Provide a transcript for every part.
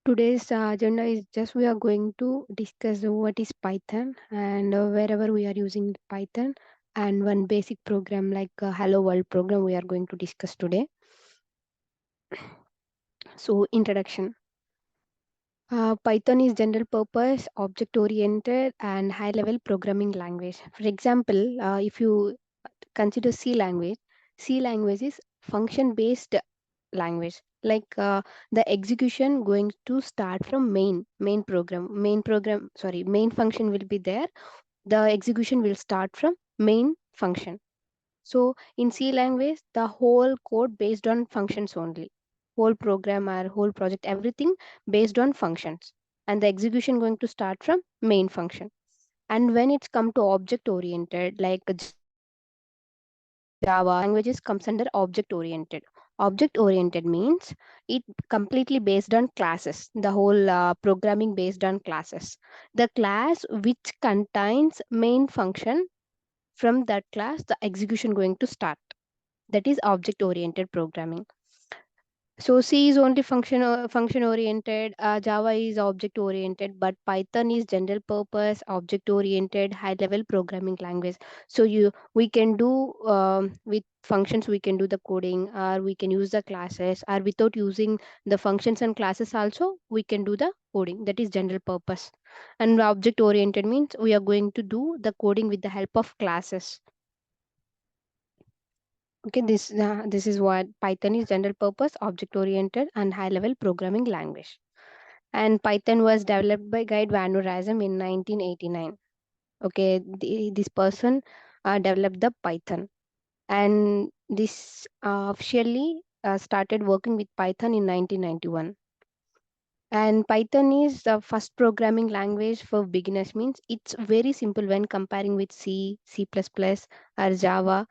Today's agenda is just we are going to discuss what is Python and wherever we are using Python and one basic program like Hello World program we are going to discuss today. So introduction. Python is general purpose, object oriented and high level programming language. For example, if you consider C language is function based language like the execution going to start from main function will be there, the execution will start from main function. So in C language the whole code based on functions only, whole program or whole project everything based on functions, and the execution going to start from main function. And when it's come to object oriented like Java, Python languages comes under object oriented. Object oriented means it completely based on classes, the whole programming based on classes. The class which contains main function, from that class the execution going to start. That is object oriented programming. So C is only function oriented, Java is object oriented, but Python is general purpose, object oriented, high level programming language. So we can do with functions we can do the coding, or we can use the classes, or without using the functions and classes also we can do the coding. That is general purpose. And object oriented means we are going to do the coding with the help of classes. Okay, this is what Python is: general purpose, object oriented, and high level programming language. And Python was developed by Guy Van Rossum in 1989. Okay, this person developed the Python, and this officially started working with Python in 1991. And Python is the first programming language for beginners. Means it's very simple when comparing with C, C++, or Java.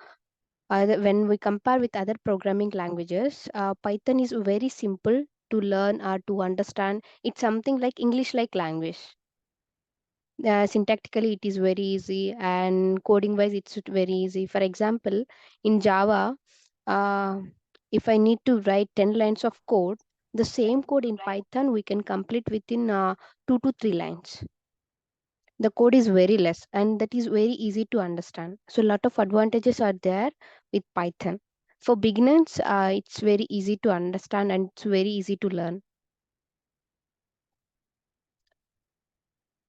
When we compare with other programming languages, Python is very simple to learn or to understand. It's something like English like language. Syntactically, it is very easy, and coding wise, it's very easy. For example, in Java, uh, if I need to write 10 lines of code, the same code in Python we can complete within 2 to 3 lines. The code is very less and that is very easy to understand, so a lot of advantages are there with Python. For beginners, it's very easy to understand and it's very easy to learn.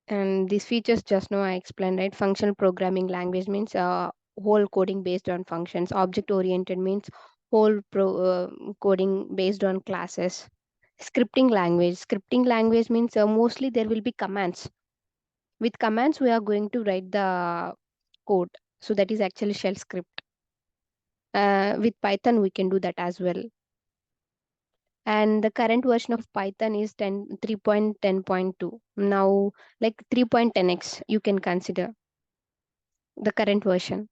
And these features just now I explained, right? Functional programming language means whole coding based on functions. Object oriented means coding based on classes. Scripting language means mostly there will be commands. With commands we are going to write the code, so that is actually shell script. With Python we can do that as well. And the current version of Python is 3.10.2 now, like 3.10x you can consider the current version.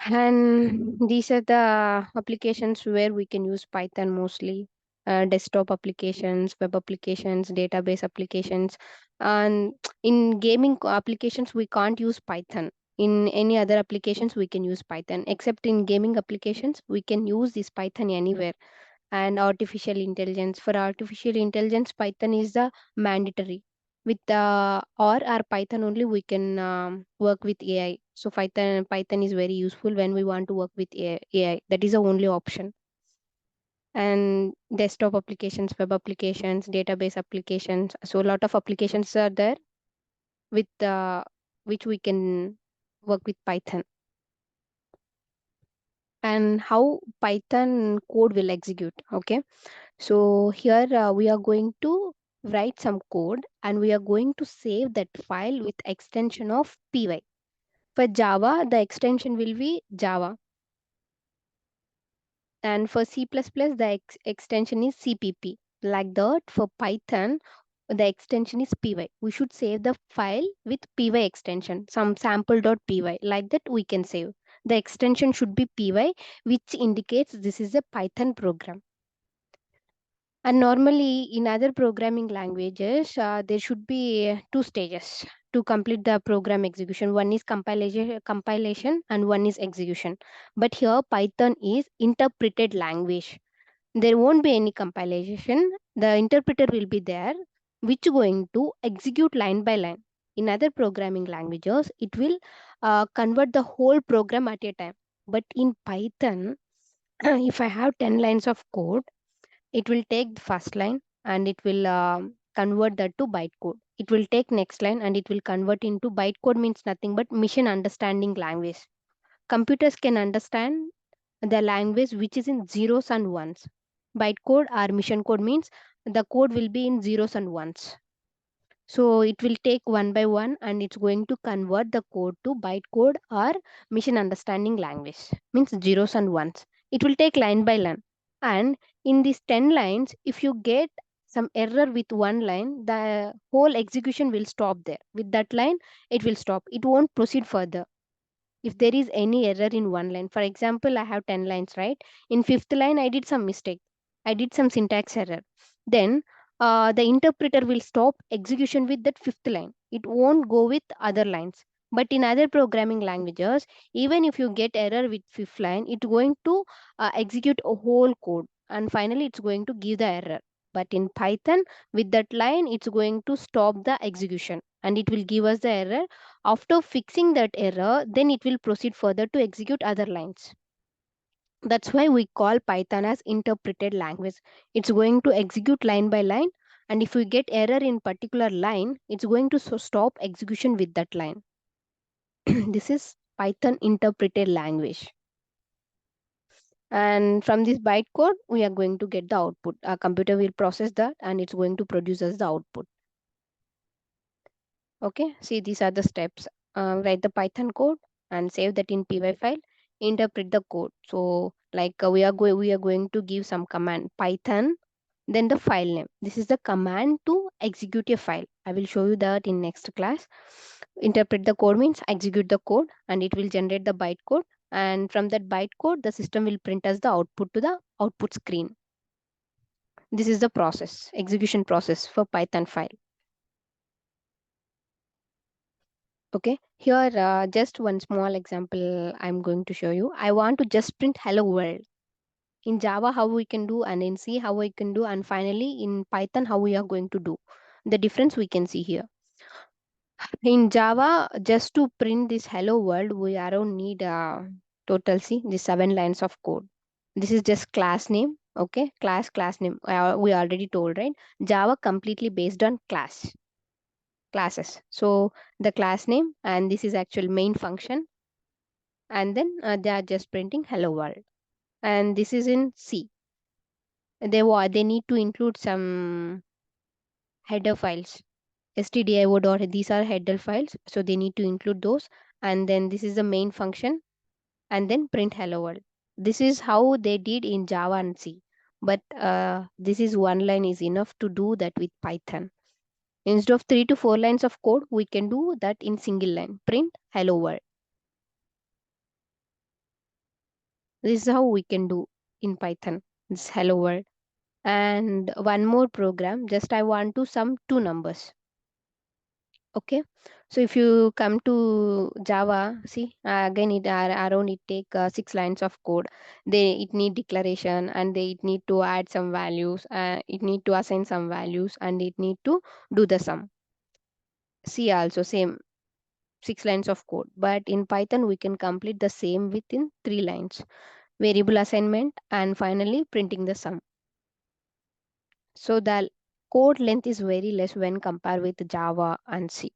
And these are the applications where we can use Python mostly: desktop applications, web applications, database applications. And in gaming applications we can't use Python. In any other applications we can use Python, except in gaming applications we can use this Python anywhere. And artificial intelligence, for artificial intelligence Python is the mandatory. With or Python only we can work with AI. So Python is very useful when we want to work with AI. That is the only option. And desktop applications, web applications, database applications, so a lot of applications are there with which we can work with Python. And how Python code will execute. Okay, so here we are going to write some code and we are going to save that file with extension of py. For Java, the extension will be Java. And for C++, the extension is CPP. Like that, for Python, the extension is py. We should save the file with py extension, some sample.py. Like that, we can save. The extension should be py, which indicates this is a Python program. And normally in other programming languages, there should be two stages to complete the program execution. One is compilation and one is execution. But here Python is interpreted language. There won't be any compilation. The interpreter will be there, which going to execute line by line. In other programming languages, it will convert the whole program at a time. But in Python, if I have 10 lines of code, it will take the first line and it will convert that to bytecode. It will take next line and it will convert into bytecode means nothing but machine understanding language. Computers can understand the language which is in zeros and ones. Bytecode or mission code means the code will be in zeros and ones. So it will take one by one and it's going to convert the code to bytecode or machine understanding language, means zeros and ones. It will take line by line. And in these 10 lines, if you get some error with one line, the whole execution will stop there. With that line, it will stop. It won't proceed further if there is any error in one line. For example, I have 10 lines, right? In fifth line, I did some mistake. I did some syntax error. Then the interpreter will stop execution with that fifth line. It won't go with other lines. But in other programming languages, even if you get error with fifth line, it's going to execute a whole code. And finally, it's going to give the error. But in Python, with that line, it's going to stop the execution and it will give us the error. After fixing that error, then it will proceed further to execute other lines. That's why we call Python as interpreted language. It's going to execute line by line, and if we get error in particular line, it's going to stop execution with that line. This is Python interpreted language. And from this bytecode, we are going to get the output. Our computer will process that and it's going to produce us the output. Okay, see, these are the steps. Write the Python code and save that in py file. Interpret the code. So like we are going to give some command Python, then the file name. This is the command to execute a file. I will show you that in next class. Interpret the code means execute the code and it will generate the bytecode. And from that bytecode, the system will print us the output to the output screen. This is the process, execution process for Python file. Okay, here just one small example I'm going to show you. I want to just print hello world. In Java, how we can do, and in C, how we can do, and finally in Python, how we are going to do. The difference we can see here. In Java, just to print this hello world, we around need total, see, the 7 lines of code. This is just class name, okay? Class name. We already told, right? Java completely based on classes. So the class name, and this is actual main function, and then they are just printing hello world. And this is in C. They need to include some header files, stdio. These are header files, so they need to include those. And then this is the main function, and then print hello world. This is how they did in Java and C. But this is one line is enough to do that with Python. Instead of 3 to 4 lines of code, we can do that in single line. Print hello world. This is how we can do in Python. This hello world. And one more program, just I want to sum two numbers. Okay. So if you come to Java, see again around it take 6 lines of code. It need declaration and it need to add some values. It need to assign some values and it need to do the sum. C also same 6 lines of code. But in Python we can complete the same within 3 lines. Variable assignment and finally printing the sum. So the code length is very less when compared with Java and C.